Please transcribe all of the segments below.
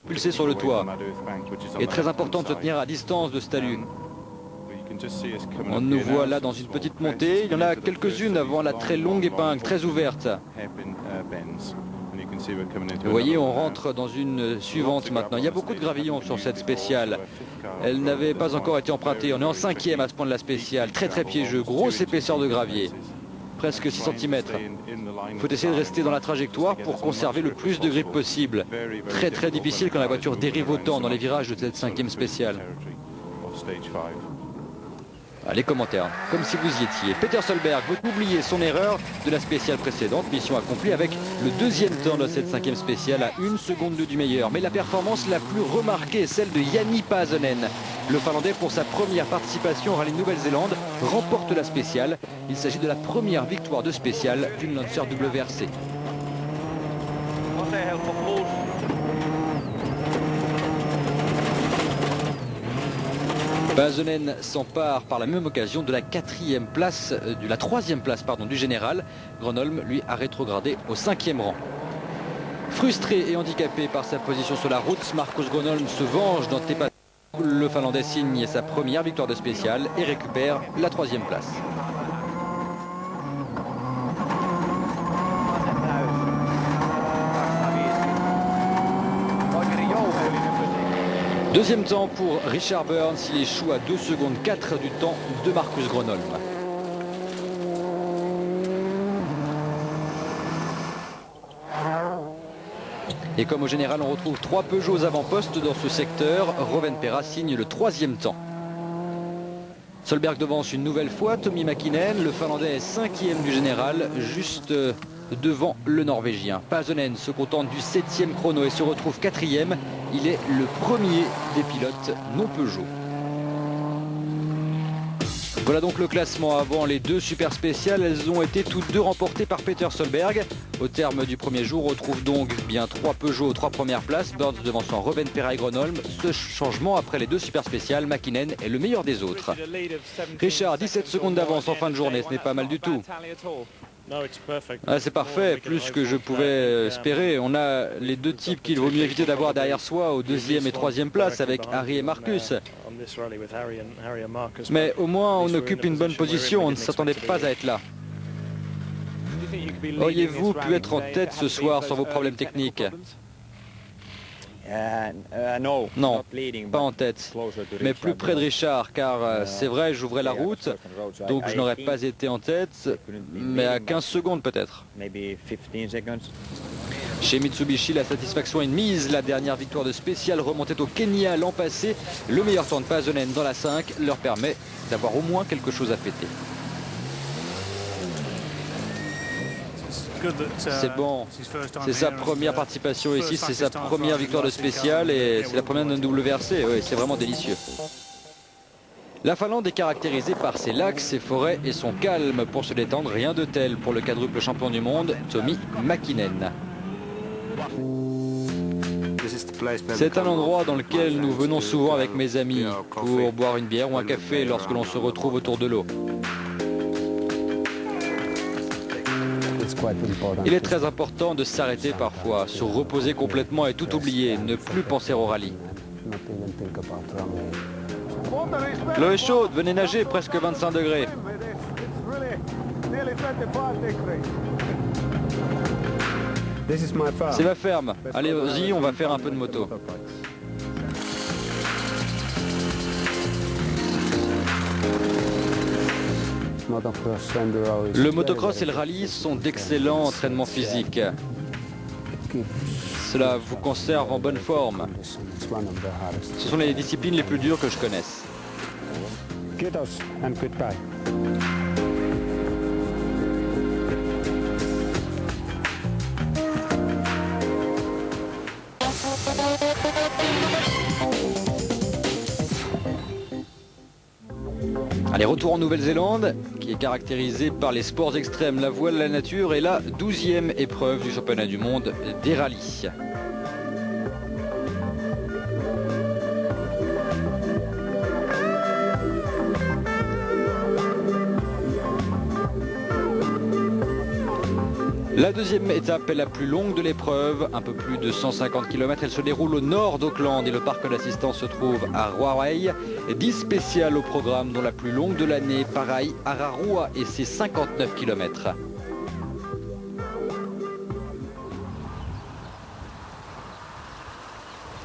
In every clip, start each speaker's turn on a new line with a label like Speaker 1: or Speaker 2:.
Speaker 1: pulser sur le toit. Il est très important de se tenir à distance de ce talus. On nous voit là dans une petite montée. Il y en a quelques-unes avant la très longue épingle, très ouverte. Vous voyez, on rentre dans une suivante maintenant. Il y a beaucoup de gravillons sur cette spéciale. Elle n'avait pas encore été empruntée. On est en 5e à ce point de la spéciale. Très très piégeux, grosse épaisseur de gravier. Presque 6 cm. Il faut essayer de rester dans la trajectoire pour conserver le plus de grippe possible. Très très difficile quand la voiture dérive autant dans les virages de cette 5e spéciale. Les commentaires, comme si vous y étiez. Peter Solberg veut oublier son erreur de la spéciale précédente. Mission accomplie avec le 2e temps de cette 5e spéciale à 1 seconde du meilleur. Mais la performance la plus remarquée est celle de Jani Pääsönen. Le Finlandais, pour sa première participation au Rallye Nouvelle-Zélande, remporte la spéciale. Il s'agit de la première victoire de spéciale d'une Lancer WRC. Pääsönen s'empare par la même occasion de la 4e place, de la 3e place du général. Gronholm, lui, a rétrogradé au 5e rang. Frustré et handicapé par sa position sur la route, Marcus Gronholm se venge dans Tepa. Le Finlandais signe sa première victoire de spéciale et récupère la 3e place. Deuxième temps pour Richard Burns, il échoue à 2 secondes 4 du temps de Marcus Gronholm. Et comme au général, on retrouve 3 Peugeot avant-postes dans ce secteur, Rovanperä signe le 3e temps. Solberg devance une nouvelle fois Tommi Mäkinen, le Finlandais est 5e du général, juste devant le Norvégien. Pääsönen se contente du 7e chrono et se retrouve 4e. Il est le premier des pilotes non Peugeot. Voilà donc le classement avant les 2 super spéciales. Elles ont été toutes 2 remportées par Peter Solberg. Au terme du premier jour, on retrouve donc bien 3 Peugeot aux 3 premières places. Burns devançant Rovanperä et Gronholm. Ce changement après les 2 super spéciales, Mäkinen est le meilleur des autres. Richard, 17 secondes d'avance en fin de journée, ce n'est pas mal du tout. C'est parfait, plus que je pouvais espérer. On a les 2 types qu'il vaut mieux éviter d'avoir derrière soi aux 2e et 3e place avec Harry et Marcus. Mais au moins on occupe une bonne position, on ne s'attendait pas à être là. Auriez-vous pu être en tête ce soir sans vos problèmes techniques? Non, pas en tête, mais plus près de Richard, car c'est vrai, j'ouvrais la route, donc je n'aurais pas été en tête, mais à 15 secondes peut-être. Chez Mitsubishi, la satisfaction est mise. La dernière victoire de spéciale remontait au Kenya l'an passé. Le meilleur temps de Pääsönen dans la 5 leur permet d'avoir au moins quelque chose à fêter. C'est bon, c'est sa première participation ici, c'est sa première victoire de spéciale et c'est la première d'un WRC, oui, c'est vraiment délicieux. La Finlande est caractérisée par ses lacs, ses forêts et son calme. Pour se détendre, rien de tel pour le quadruple champion du monde, Tommi Mäkinen. C'est un endroit dans lequel nous venons souvent avec mes amis pour boire une bière ou un café lorsque l'on se retrouve autour de l'eau. Il est très important de s'arrêter parfois, se reposer complètement et tout oublier, ne plus penser au rallye. L'eau est chaude, venez nager, presque 25 degrés. C'est ma ferme. Allez-y, on va faire un peu de moto. Le motocross et le rallye sont d'excellents entraînements physiques. Cela vous conserve en bonne forme. Ce sont les disciplines les plus dures que je connaisse. Allez, retour en Nouvelle-Zélande, qui est caractérisée par les sports extrêmes, la voile, la nature et la 12e épreuve du championnat du monde des rallyes. La deuxième étape est la plus longue de l'épreuve, un peu plus de 150 km. Elle se déroule au nord d'Auckland et le parc d'assistance se trouve à Ruarai. 10 spéciales au programme, dont la plus longue de l'année, pareil, Ararua et ses 59 km.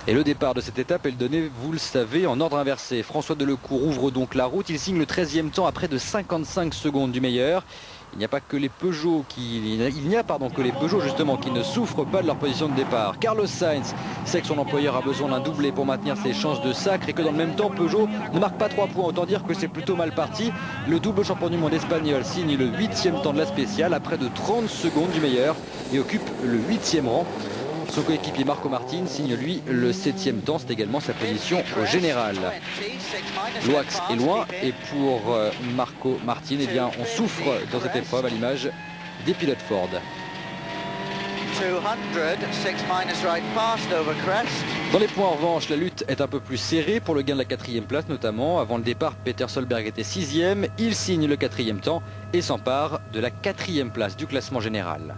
Speaker 1: Et le départ de cette étape est donné, vous le savez, en ordre inversé. François Delecourt ouvre donc la route. Il signe le 13e temps à près de 55 secondes du meilleur. Il n'y a pas que les Peugeot justement qui ne souffrent pas de leur position de départ. Carlos Sainz sait que son employeur a besoin d'un doublé pour maintenir ses chances de sacre et que dans le même temps Peugeot ne marque pas 3 points. Autant dire que c'est plutôt mal parti. Le double champion du monde espagnol signe le 8e temps de la spéciale à près de 30 secondes du meilleur et occupe le 8e rang. Son coéquipier Marco Martin signe lui le 7e temps, c'est également sa position au général. L'Oax est loin et pour Marco Martin, eh bien, on souffre dans cette épreuve à l'image des pilotes Ford. Dans les points en revanche, la lutte est un peu plus serrée pour le gain de la 4e place notamment. Avant le départ, Peter Solberg était 6e, il signe le 4e temps et s'empare de la 4e place du classement général.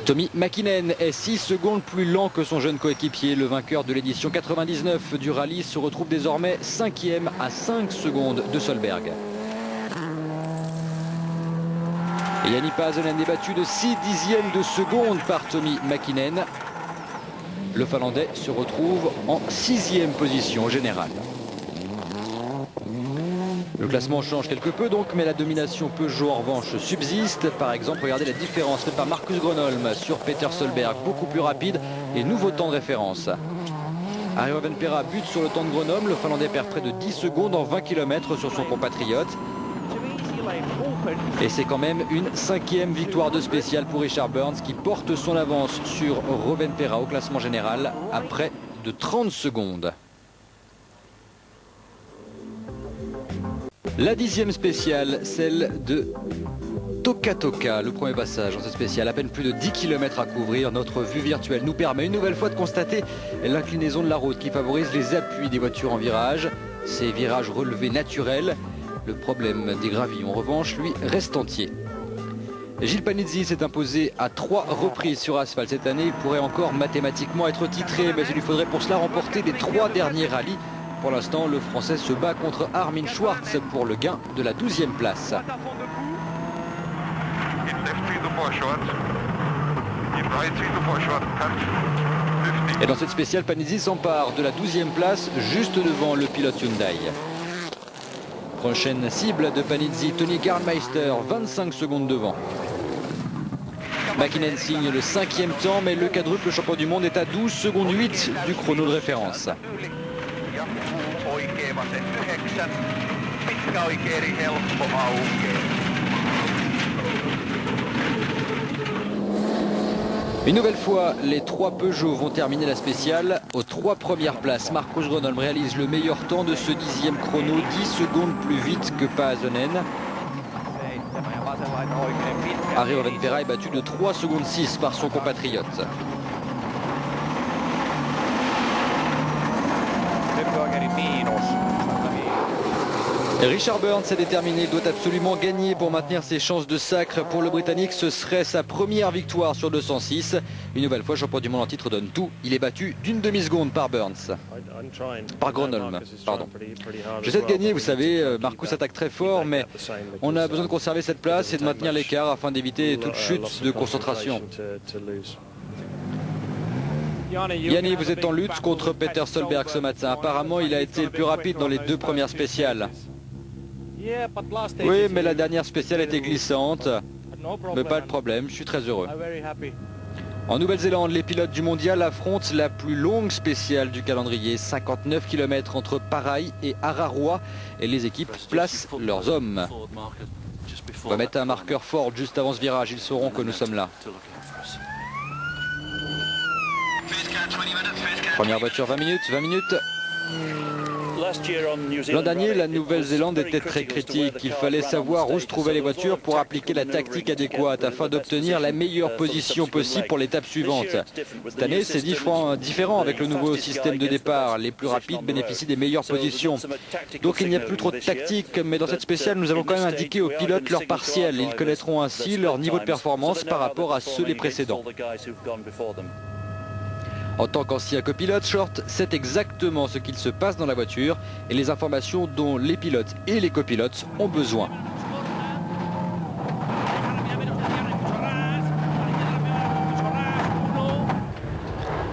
Speaker 1: Tommy Mäkinen est 6 secondes plus lent que son jeune coéquipier. Le vainqueur de l'édition 99 du rallye se retrouve désormais 5e à 5 secondes de Solberg. Et Jani Pääsönen est battu de 6 dixièmes de seconde par Tommy Mäkinen. Le Finlandais se retrouve en 6e position au général. Le classement change quelque peu donc, mais la domination Peugeot en revanche subsiste. Par exemple, regardez la différence faite par Marcus Gronholm sur Peter Solberg, beaucoup plus rapide et nouveau temps de référence. Ari Rovanperä bute sur le temps de Gronholm, le Finlandais perd près de 10 secondes en 20 km sur son compatriote. Et c'est quand même une 5e victoire de spéciale pour Richard Burns qui porte son avance sur Rovanperä au classement général à près de 30 secondes. La 10e spéciale, celle de Toka Toka, le premier passage dans cette spéciale, à peine plus de 10 km à couvrir. Notre vue virtuelle nous permet une nouvelle fois de constater l'inclinaison de la route qui favorise les appuis des voitures en virage. Ces virages relevés naturels. Le problème des gravillons, en revanche, lui, reste entier. Gilles Panizzi s'est imposé à 3 reprises sur asphalte cette année. Il pourrait encore mathématiquement être titré, mais il lui faudrait pour cela remporter les 3 derniers rallyes. Pour l'instant, le Français se bat contre Armin Schwartz pour le gain de la 12e place. Et dans cette spéciale, Panizzi s'empare de la 12e place, juste devant le pilote Hyundai. Prochaine cible de Panizzi, Tony Garnmeister, 25 secondes devant. Mäkinen signe le 5e temps, mais le quadruple champion du monde est à 12 secondes 8 du chrono de référence. Une nouvelle fois, les 3 Peugeot vont terminer la spéciale aux 3 premières places. Marcus Gronholm réalise le meilleur temps de ce 10e chrono, 10 secondes plus vite que Pääsönen. Ari Rovanperä est battu de 3 secondes 6 par son compatriote. Richard Burns est déterminé, il doit absolument gagner pour maintenir ses chances de sacre. Pour le Britannique, ce serait sa première victoire sur 206. Une nouvelle fois, champion du monde en titre donne tout. Il est battu d'une demi-seconde par Burns. Par Gronholm, pardon. J'essaie de gagner, vous savez, Marcus attaque très fort, mais on a besoin de conserver cette place et de maintenir l'écart afin d'éviter toute chute de concentration. Jani, vous êtes en lutte contre Peter Solberg ce matin. Apparemment, il a été le plus rapide dans les 2 premières spéciales. Oui, mais la dernière spéciale était glissante. Mais pas de problème, je suis très heureux. En Nouvelle-Zélande, les pilotes du mondial affrontent la plus longue spéciale du calendrier. 59 km entre Paraï et Ararua. Et les équipes placent leurs hommes. On va mettre un marqueur Ford juste avant ce virage. Ils sauront que nous sommes là. Première voiture 20 minutes. L'an dernier, la Nouvelle-Zélande était très critique. Il fallait savoir où se trouvaient les voitures pour appliquer la tactique adéquate afin d'obtenir la meilleure position possible pour l'étape suivante. Cette année, c'est différent avec le nouveau système de départ. Les plus rapides bénéficient des meilleures positions. Donc il n'y a plus trop de tactique, mais dans cette spéciale, nous avons quand même indiqué aux pilotes leur partiel. Ils connaîtront ainsi leur niveau de performance par rapport à ceux des précédents. En tant qu'ancien copilote, Short sait exactement ce qu'il se passe dans la voiture et les informations dont les pilotes et les copilotes ont besoin.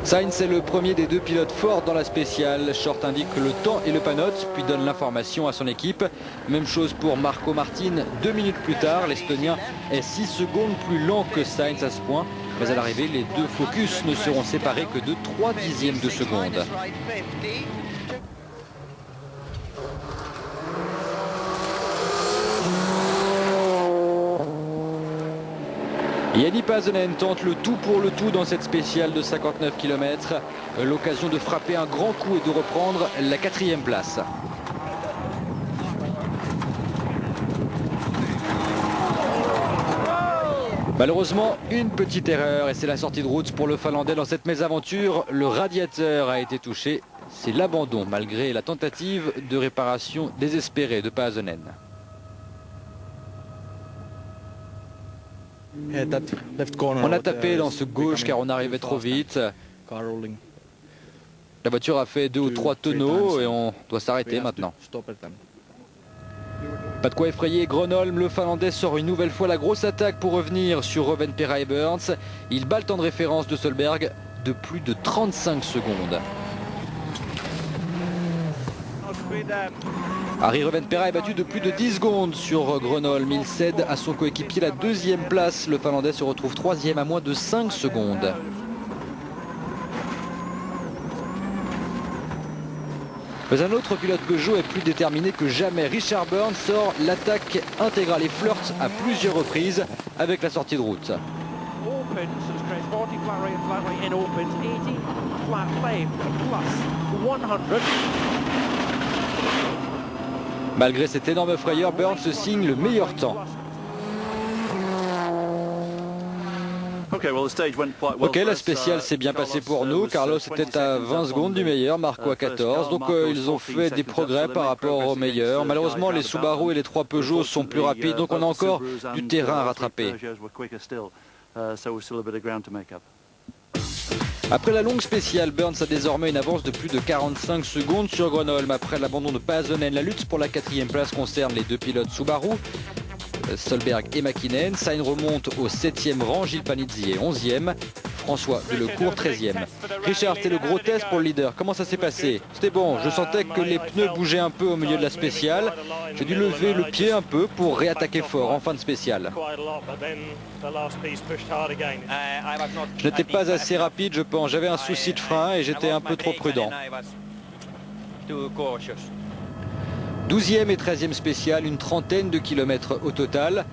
Speaker 1: Sainz est le premier des deux pilotes forts dans la spéciale. Short indique le temps et le panote, puis donne l'information à son équipe. Même chose pour Marco Martin. 2 minutes plus tard, l'Estonien est 6 secondes plus lent que Sainz à ce point. Mais à l'arrivée, les deux focus ne seront séparés que de 3 dixièmes de seconde. Jani Pasanen tente le tout pour le tout dans cette spéciale de 59 km. L'occasion de frapper un grand coup et de reprendre la 4e place. Malheureusement, une petite erreur et c'est la sortie de route pour le Finlandais dans cette mésaventure. Le radiateur a été touché. C'est l'abandon malgré la tentative de réparation désespérée de Pasanen. On a tapé dans ce gauche car on arrivait trop vite. La voiture a fait 2 ou 3 tonneaux et on doit s'arrêter maintenant. Pas de quoi effrayer Gronholm, le Finlandais sort une nouvelle fois la grosse attaque pour revenir sur Rovanperä et Burns. Il bat le temps de référence de Solberg de plus de 35 secondes. Harry Rovanperä est battu de plus de 10 secondes sur Gronholm. Il cède à son coéquipier la 2e place. Le Finlandais se retrouve 3e à moins de 5 secondes. Mais un autre pilote Peugeot est plus déterminé que jamais. Richard Burns sort l'attaque intégrale et flirte à plusieurs reprises avec la sortie de route. Malgré cette énorme frayeur, Burns signe le meilleur temps. Ok, la spéciale s'est bien passée pour nous. Carlos était à 20 secondes du meilleur, Marco à 14. Donc ils ont fait des progrès par rapport au meilleur. Malheureusement, les Subaru et les 3 Peugeot sont plus rapides. Donc on a encore du terrain à rattraper. Après la longue spéciale, Burns a désormais une avance de plus de 45 secondes sur Gronholm. Après l'abandon de Pasanen, la lutte pour la 4e place concerne les 2 pilotes Subaru, Solberg et Mäkinen. Sainz remonte au 7e rang, Gilles Panizzi est 11e, François Delecourt 13e. Richard, c'était le gros test pour le leader. Comment ça s'est passé? C'était bon, je sentais que les pneus bougeaient un peu au milieu de la spéciale. J'ai dû lever le pied un peu pour réattaquer fort en fin de spéciale. Je n'étais pas assez rapide, je pense. J'avais un souci de frein et j'étais un peu trop prudent. 12e et 13e spéciale, une trentaine de kilomètres au total.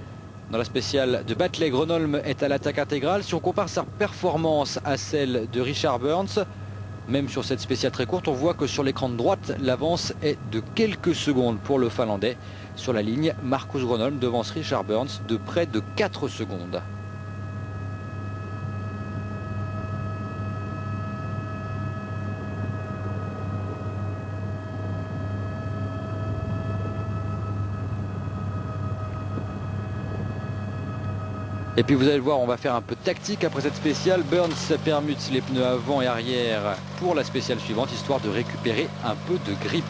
Speaker 1: Dans la spéciale de Batley, Gronholm est à l'attaque intégrale. Si on compare sa performance à celle de Richard Burns, même sur cette spéciale très courte, on voit que sur l'écran de droite, l'avance est de quelques secondes pour le Finlandais. Sur la ligne, Marcus Gronholm devance Richard Burns de près de 4 secondes. Et puis vous allez le voir, on va faire un peu de tactique après cette spéciale. Burns permute les pneus avant et arrière pour la spéciale suivante, histoire de récupérer un peu de grip.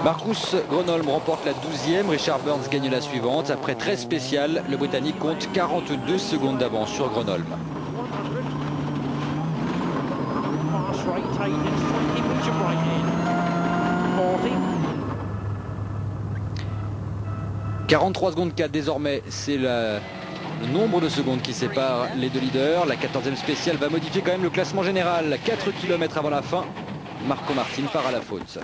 Speaker 1: Marcus Gronholm remporte la 12e, Richard Burns gagne la suivante. Après 13 spéciales, le Britannique compte 42 secondes d'avance sur Gronholm. 43 secondes 4 désormais, c'est le nombre de secondes qui sépare les 2 leaders. La 14e spéciale va modifier quand même le classement général. 4 km avant la fin, Marco Martin part à la faute.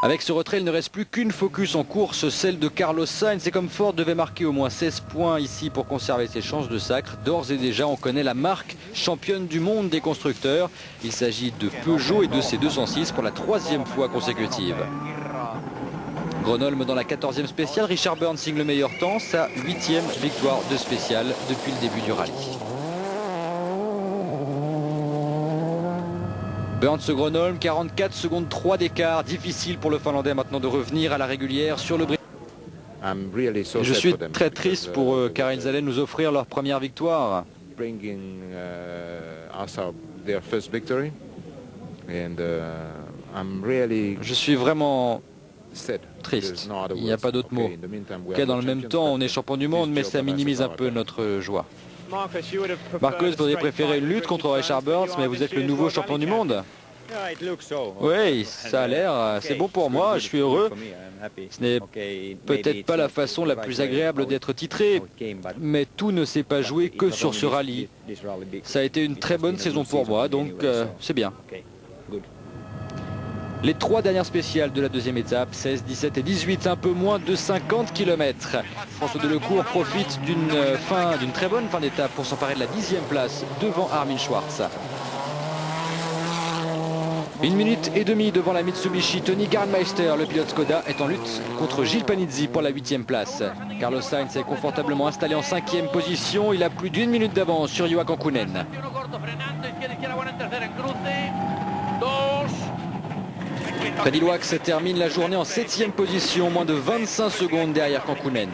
Speaker 1: Avec ce retrait, il ne reste plus qu'une focus en course, celle de Carlos Sainz. Et comme Ford devait marquer au moins 16 points ici pour conserver ses chances de sacre, d'ores et déjà on connaît la marque championne du monde des constructeurs. Il s'agit de Peugeot et de ses 206 pour la 3e fois consécutive. Grenoble dans la 14e spéciale, Richard Burns signe le meilleur temps, sa 8e victoire de spéciale depuis le début du rallye. Burns Grenoble, 44 secondes 3 d'écart, difficile pour le Finlandais maintenant de revenir à la régulière sur le bris. Je suis très triste pour eux car ils allaient nous offrir leur première victoire. Je suis vraiment triste, il n'y a pas d'autre mot. Dans le même temps, on est champion du monde, mais ça minimise un peu notre joie. Marcus, vous auriez préféré une lutte contre Richard Burns, mais vous êtes le nouveau champion du monde. Oui, ça a l'air, c'est bon pour moi, je suis heureux. Ce n'est peut-être pas la façon la plus agréable d'être titré, mais tout ne s'est pas joué que sur ce rallye. Ça a été une très bonne saison pour moi, donc c'est bien. Les 3 dernières spéciales de la 2e étape, 16, 17 et 18, un peu moins de 50 km. François Delecourt profite d'une très bonne fin d'étape pour s'emparer de la 10e place devant Armin Schwarz. 1 minute et demie devant la Mitsubishi, Tony Garnmeister, le pilote Skoda, est en lutte contre Gilles Panizzi pour la 8e place. Carlos Sainz est confortablement installé en 5e position. Il a plus d'1 minute d'avance sur Juha Kankkunen. Freddy Loax termine la journée en 7e position, moins de 25 secondes derrière Kankkunen.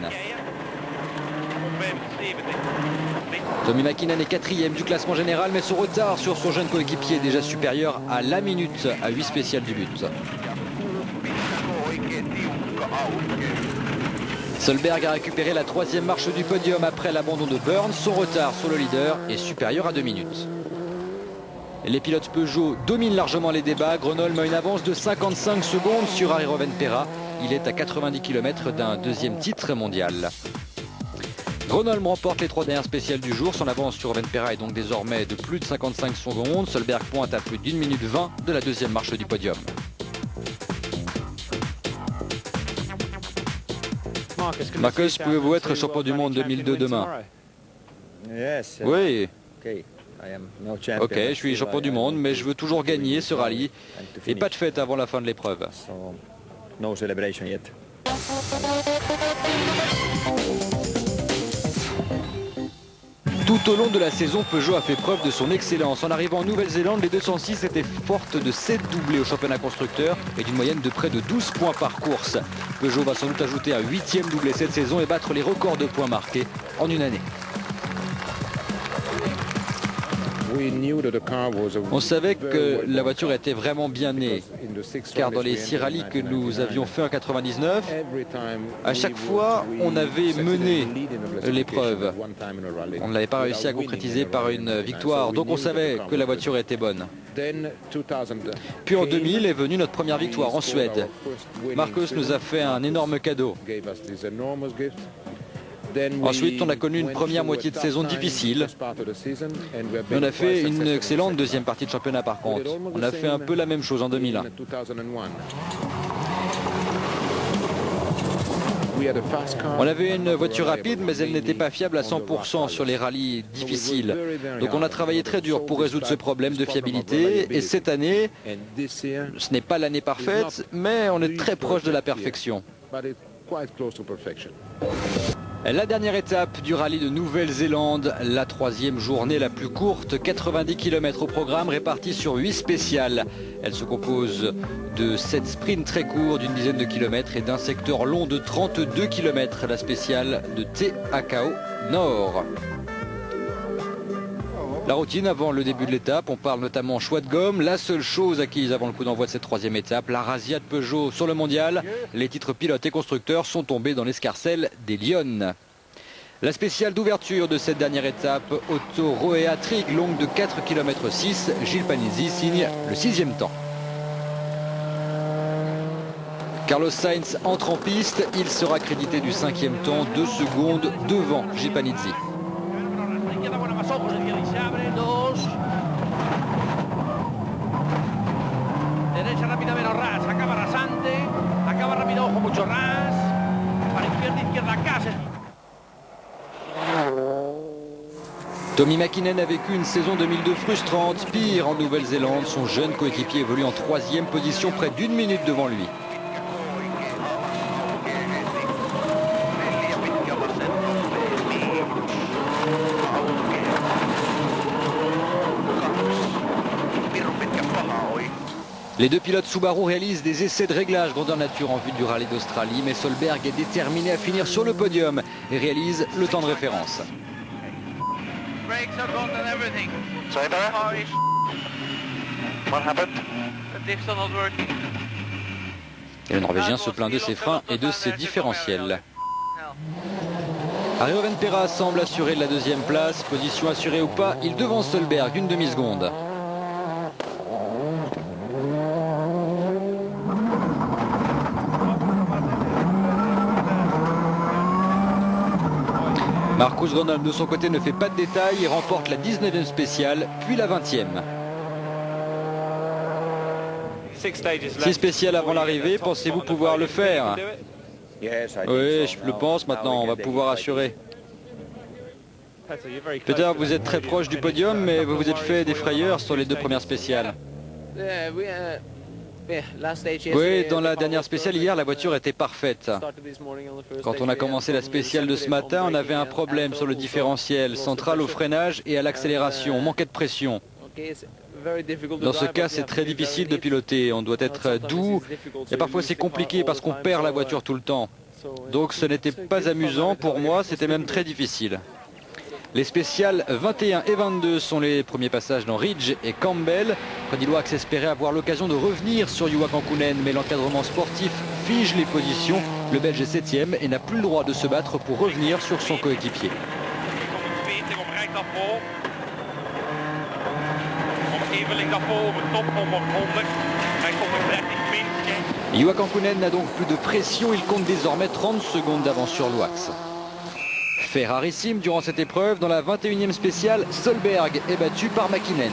Speaker 1: Tommi Mäkinen est 4e du classement général, mais son retard sur son jeune coéquipier est déjà supérieur à la minute à 8 spéciales du but. Solberg a récupéré la 3e marche du podium après l'abandon de Burns. Son retard sur le leader est supérieur à 2 minutes. Les pilotes Peugeot dominent largement les débats. Grenoble a une avance de 55 secondes sur Harry Rovanperä. Il est à 90 km d'un 2e titre mondial. Grenoble remporte les 3 dernières spéciales du jour. Son avance sur Rovanperä est donc désormais de plus de 55 secondes. Solberg pointe à plus d'1 minute 20 de la 2e marche du podium. Marcus, pouvez-vous être champion du monde 2002 demain? Oui. Ok, je suis champion du monde, mais je veux toujours gagner ce rallye. Et pas de fête avant la fin de l'épreuve. Tout au long de la saison, Peugeot a fait preuve de son excellence. En arrivant en Nouvelle-Zélande, les 206 étaient fortes de 7 doublés au championnat constructeur et d'une moyenne de près de 12 points par course. Peugeot va sans doute ajouter un 8e doublé cette saison et battre les records de points marqués en une année. On savait que la voiture était vraiment bien née, car dans les 6 rallyes que nous avions fait en 99, à chaque fois on avait mené l'épreuve. On ne l'avait pas réussi à concrétiser par une victoire, donc on savait que la voiture était bonne. Puis en 2000 est venue notre première victoire en Suède. Marcus nous a fait un énorme cadeau. Ensuite, on a connu une première moitié de saison difficile. Mais on a fait une excellente 2e partie de championnat par contre. On a fait un peu la même chose en 2001. On avait une voiture rapide, mais elle n'était pas fiable à 100% sur les rallyes difficiles. Donc on a travaillé très dur pour résoudre ce problème de fiabilité. Et cette année, ce n'est pas l'année parfaite, mais on est très proche de la perfection. La dernière étape du rallye de Nouvelle-Zélande, la 3e journée la plus courte, 90 km au programme répartis sur 8 spéciales. Elle se compose de 7 sprints très courts d'une dizaine de kilomètres et d'un secteur long de 32 km, la spéciale de Te Akau Nord. La routine avant le début de l'étape, on parle notamment choix de gomme, la seule chose acquise avant le coup d'envoi de cette 3e étape, la razzia de Peugeot sur le mondial. Les titres pilotes et constructeurs sont tombés dans l'escarcelle des Lionnes. La spéciale d'ouverture de cette dernière étape, Otto Roea Trig, longue de 4 km 6, Gilles Panizzi signe le 6e temps. Carlos Sainz entre en piste, il sera crédité du 5e temps, 2 secondes devant Gilles Panizzi.
Speaker 2: Derecha rápidamente, Ras, acaba rasante.
Speaker 1: Tommy Mäkinen a vécu une saison 2002 frustrante. Pire, en Nouvelle-Zélande, son jeune coéquipier évolue en 3e position, près d'1 minute devant lui. Les deux pilotes Subaru réalisent des essais de réglage grandeur nature en vue du rallye d'Australie, mais Solberg est déterminé à finir sur le podium et réalise le temps de référence. Et le Norvégien se plaint de ses freins et de ses différentiels. Ari Rovanperä semble assurer la 2e place. Position assurée ou pas, il devance Solberg une demi-seconde. Marcus Grönholm de son côté ne fait pas de détails et remporte la 19e spéciale, puis la 20e. 6 spéciales avant l'arrivée, pensez-vous pouvoir le faire? Oui, je le pense maintenant, on va pouvoir assurer. Peter, vous êtes très proche du podium, mais vous vous êtes fait des frayeurs sur les 2 premières spéciales. Oui, dans la dernière spéciale hier, la voiture était parfaite. Quand on a commencé la spéciale de ce matin, on avait un problème sur le différentiel central au freinage et à l'accélération. On manquait de pression. Dans ce cas, c'est très difficile de piloter. On doit être doux et parfois c'est compliqué parce qu'on perd la voiture tout le temps. Donc ce n'était pas amusant pour moi, c'était même très difficile. Les spéciales 21 et 22 sont les premiers passages dans Ridge et Campbell. Freddy Loax espérait avoir l'occasion de revenir sur Juha Kankkunen, mais l'encadrement sportif fige les positions. Le Belge est 7e et n'a plus le droit de se battre pour revenir sur son coéquipier. Juha Kankkunen n'a donc plus de pression, il compte désormais 30 secondes d'avance sur Loax. Fait rarissime durant cette épreuve, dans la 21e spéciale, Solberg est battu par Mäkinen.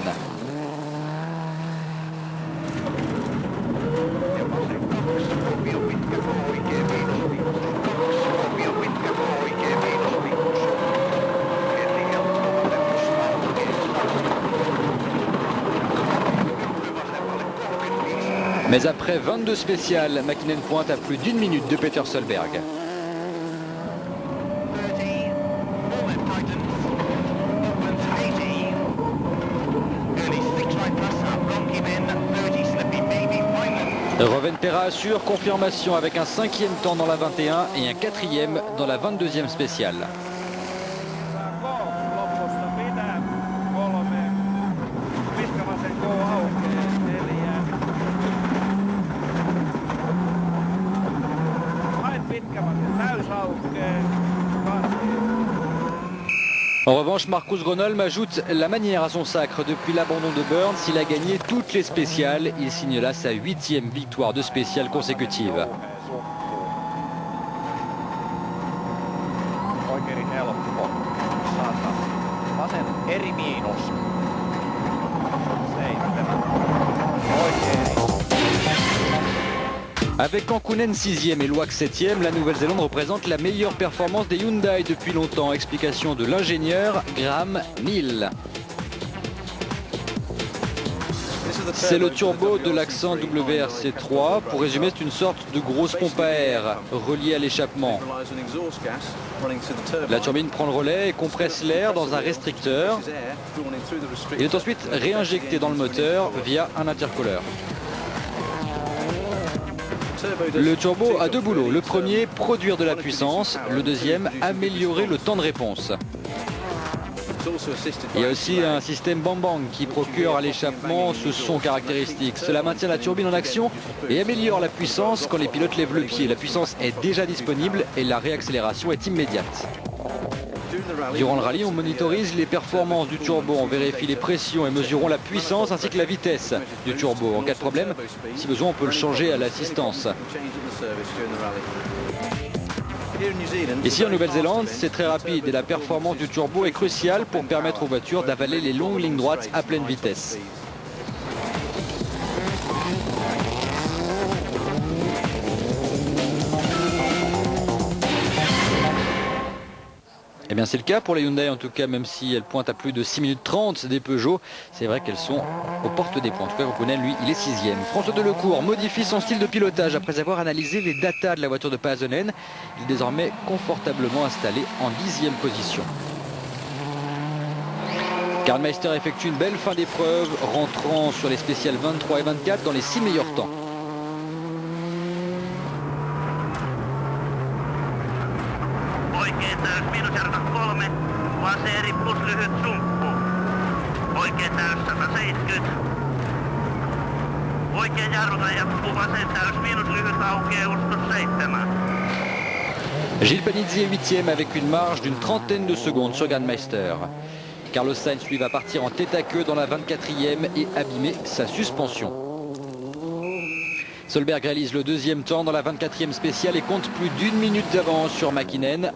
Speaker 1: Mais après 22 spéciales, Mäkinen pointe à plus d'1 minute de Peter Solberg. Rovanperä assure, confirmation avec un 5e temps dans la 21 et un 4e dans la 22e spéciale. En revanche, Marcus Grönholm ajoute la manière à son sacre. Depuis l'abandon de Burns, il a gagné toutes les spéciales. Il signe là sa 8e victoire de spéciale consécutive. Avec Kankkunen 6e et Loax 7e, la Nouvelle-Zélande représente la meilleure performance des Hyundai depuis longtemps. Explication de l'ingénieur Graham Neal. C'est le turbo de l'accent WRC3. Pour résumer, c'est une sorte de grosse pompe à air reliée à l'échappement. La turbine prend le relais et compresse l'air dans un restricteur. Il est ensuite réinjecté dans le moteur via un intercooleur. Le turbo a 2 boulots. Le premier, produire de la puissance. Le deuxième, améliorer le temps de réponse. Il y a aussi un système Bang Bang qui procure à l'échappement ce son caractéristique. Cela maintient la turbine en action et améliore la puissance quand les pilotes lèvent le pied. La puissance est déjà disponible et la réaccélération est immédiate. Durant le rallye, on monitorise les performances du turbo, on vérifie les pressions et mesurons la puissance ainsi que la vitesse du turbo. En cas de problème, si besoin, on peut le changer à l'assistance. Ici en Nouvelle-Zélande, c'est très rapide et la performance du turbo est cruciale pour permettre aux voitures d'avaler les longues lignes droites à pleine vitesse. Eh bien c'est le cas pour les Hyundai en tout cas, même si elles pointent à plus de 6 minutes 30 des Peugeot. C'est vrai qu'elles sont aux portes des points. En tout cas Roukonen, lui, il est 6e. François Delecourt modifie son style de pilotage après avoir analysé les datas de la voiture de Pasonen. Il est désormais confortablement installé en 10e position. Karl Meister effectue une belle fin d'épreuve, rentrant sur les spéciales 23 et 24 dans les 6 meilleurs temps.
Speaker 2: Oikein täys miinusjarruta 3, vasen plus lyhyt sumppu. Oikein täys 170. Oikein jarruta jatkuu vasen täys miinus lyhyt aukeus 7.
Speaker 1: Gilles Panizzi est 8e avec une marge d'une trentaine de secondes sur Gernmeister. Carlos Sainz lui va partir en tête à queue dans la 24e et abîmer sa suspension. Solberg réalise le deuxième temps dans la 24e spéciale et compte plus d'une minute d'avance sur Mäkinen.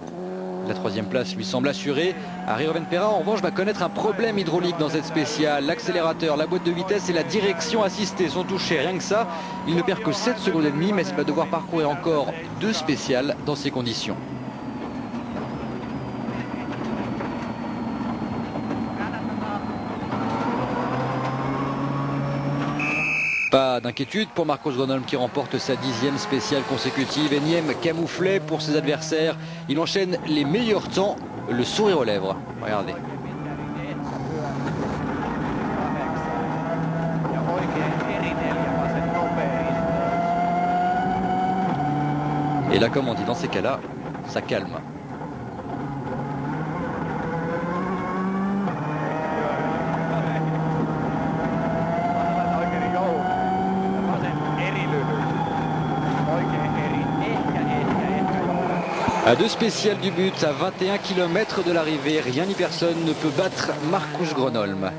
Speaker 1: La troisième place lui semble assurée. Harry Rovanperä en revanche va connaître un problème hydraulique dans cette spéciale. L'accélérateur, la boîte de vitesse et la direction assistée sont touchés. Rien que ça, il ne perd que 7 secondes et demie, mais il va devoir parcourir encore 2 spéciales dans ces conditions. Pas d'inquiétude pour Marcos Gronholm qui remporte sa 10e spéciale consécutive. Énième camouflet pour ses adversaires. Il enchaîne les meilleurs temps, le sourire aux lèvres. Regardez. Et là, comme on dit dans ces cas-là, ça calme. À 2 spéciales du but, à 21 km de l'arrivée, rien ni personne ne peut battre Marcus Gronholm.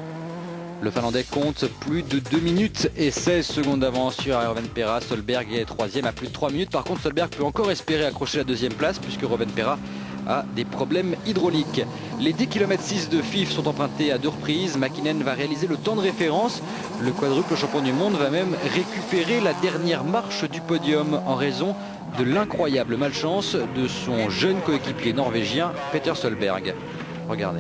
Speaker 1: Le Finlandais compte plus de 2 minutes et 16 secondes d'avance sur Harry Rovanperä. Solberg est 3e à plus de 3 minutes. Par contre, Solberg peut encore espérer accrocher la 2e place puisque Rovanperä a des problèmes hydrauliques. Les 10 km 6 de FIF sont empruntés à 2 reprises. Mäkinen va réaliser le temps de référence. Le quadruple champion du monde va même récupérer la dernière marche du podium en raison de l'incroyable malchance de son jeune coéquipier norvégien Peter Solberg. Regardez.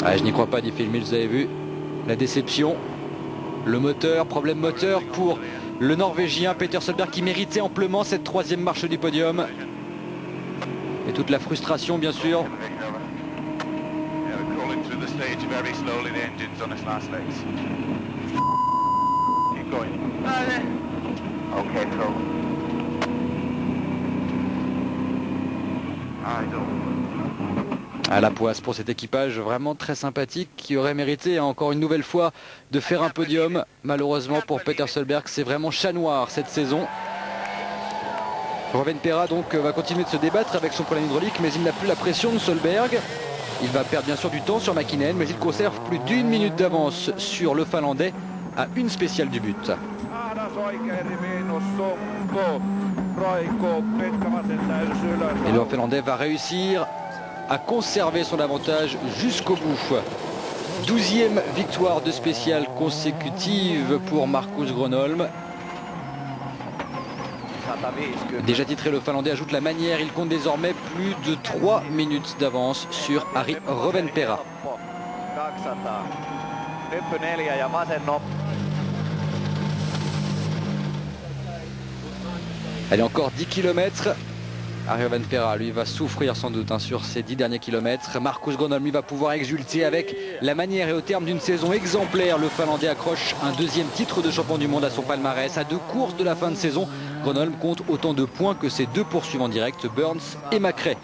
Speaker 1: Ah, je n'y crois pas, dit Phil Mills, vous avez vu la déception. Le moteur, problème moteur pour le Norvégien Peter Solberg qui méritait amplement cette 3e marche du podium. Et toute la frustration bien sûr. À la poisse pour cet équipage vraiment très sympathique qui aurait mérité encore une nouvelle fois de faire un podium. Malheureusement pour Peter Solberg, c'est vraiment chat noir cette saison. Rovanperä donc va continuer de se débattre avec son problème hydraulique, mais il n'a plus la pression de Solberg. Il va perdre bien sûr du temps sur Mäkinen, mais il conserve plus d'1 minute d'avance sur le Finlandais à une spéciale du but. Et le Finlandais va réussir à conserver son avantage jusqu'au bout. 12e victoire de spéciale consécutive pour Marcus Gronholm. Déjà titré, le Finlandais ajoute la manière. Il compte désormais plus de 3 minutes d'avance sur Harry Rovanperä. Allez, encore 10 km. Harry Rovanperä, lui, va souffrir sans doute sur ces 10 derniers kilomètres. Marcus Gronholm, lui, va pouvoir exulter avec la manière et au terme d'une saison exemplaire. Le Finlandais accroche un 2e titre de champion du monde à son palmarès. À 2 courses de la fin de saison, Gronholm compte autant de points que ses 2 poursuivants directs, Burns et Macrae.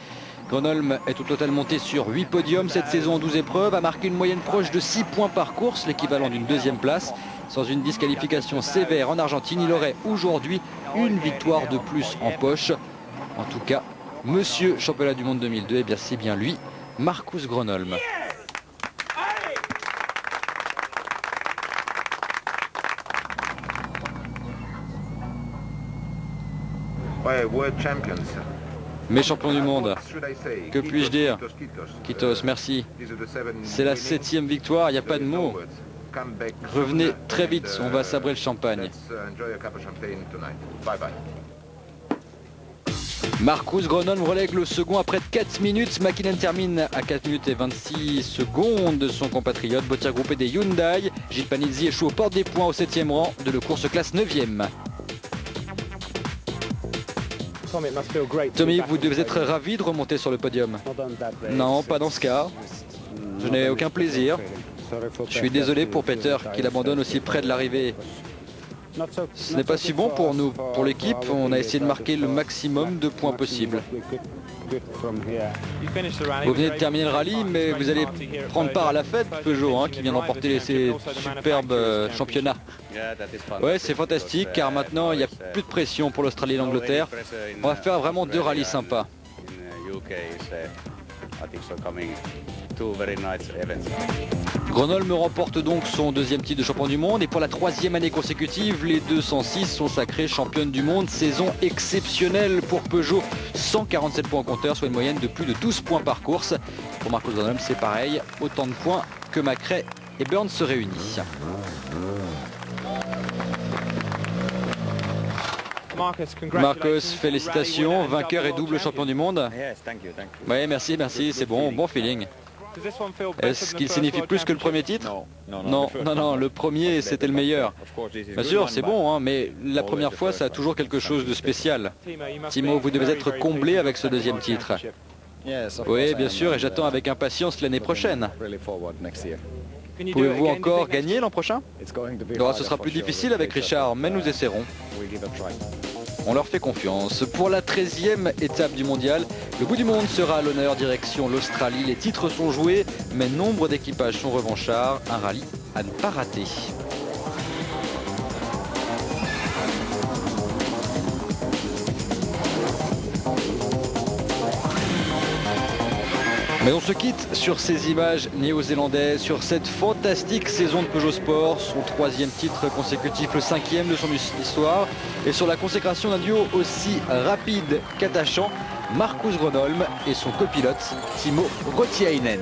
Speaker 1: Gronholm est au total monté sur 8 podiums cette saison en 12 épreuves, a marqué une moyenne proche de 6 points par course, l'équivalent d'une 2e place. Sans une disqualification sévère en Argentine, il aurait aujourd'hui une victoire de plus en poche. En tout cas, monsieur championnat du monde 2002, eh bien c'est bien lui, Marcus Gronholm. Mais champion du monde, que puis-je dire? Kitos, merci. C'est la 7e victoire, il n'y a pas de mots. Revenez très vite, on va sabrer le champagne. Marcus Gronholm relègue le second après 4 minutes. McKinnon termine à 4 minutes et 26 secondes de son compatriote. Bottier groupé des Hyundai. Gilles Panizzi échoue aux portes des points au 7e rang de la course classe 9e. Tommy, vous devez être ravi de remonter sur le podium. Non, pas dans ce cas. Je n'ai aucun plaisir. Je suis désolé pour Peter qu'il abandonne aussi près de l'arrivée. Ce n'est pas si bon pour nous. Pour l'équipe, on a essayé de marquer le maximum de points possible. Vous venez de terminer le rallye, mais vous allez prendre part à la fête, Peugeot, hein, qui vient d'emporter ces superbes championnats. Ouais, c'est fantastique, car maintenant, il n'y a plus de pression pour l'Australie et l'Angleterre. On va faire vraiment 2 rallyes sympas. Gronholm remporte donc son 2e titre de champion du monde et pour la 3e année consécutive, les 206 sont sacrés championnes du monde. Saison exceptionnelle pour Peugeot, 147 points au compteur, soit une moyenne de plus de 12 points par course. Pour Marcus Gronholm, c'est pareil, autant de points que McRae et Burns se réunissent. Marcus, félicitations, vainqueur et double champion du monde. Oui, merci, c'est bon, bon feeling. Est-ce qu'il signifie plus que le premier titre? Non, le premier c'était le meilleur. Bien sûr, c'est bon, hein, mais la première fois ça a toujours quelque chose de spécial. Timo, vous devez être comblé avec ce 2e titre. Oui, bien sûr, et j'attends avec impatience l'année prochaine. Pouvez-vous encore gagner l'an prochain? Ce sera plus difficile avec Richard, mais nous essaierons. On leur fait confiance. Pour la 13e étape du mondial, le bout du monde sera à l'honneur direction l'Australie. Les titres sont joués, mais nombre d'équipages sont revanchards. Un rallye à ne pas rater. Mais on se quitte sur ces images néo-zélandaises, sur cette fantastique saison de Peugeot Sport, son 3e titre consécutif, le 5e de son histoire, et sur la consécration d'un duo aussi rapide qu'attachant, Marcus Gronholm et son copilote Timo Rautiainen.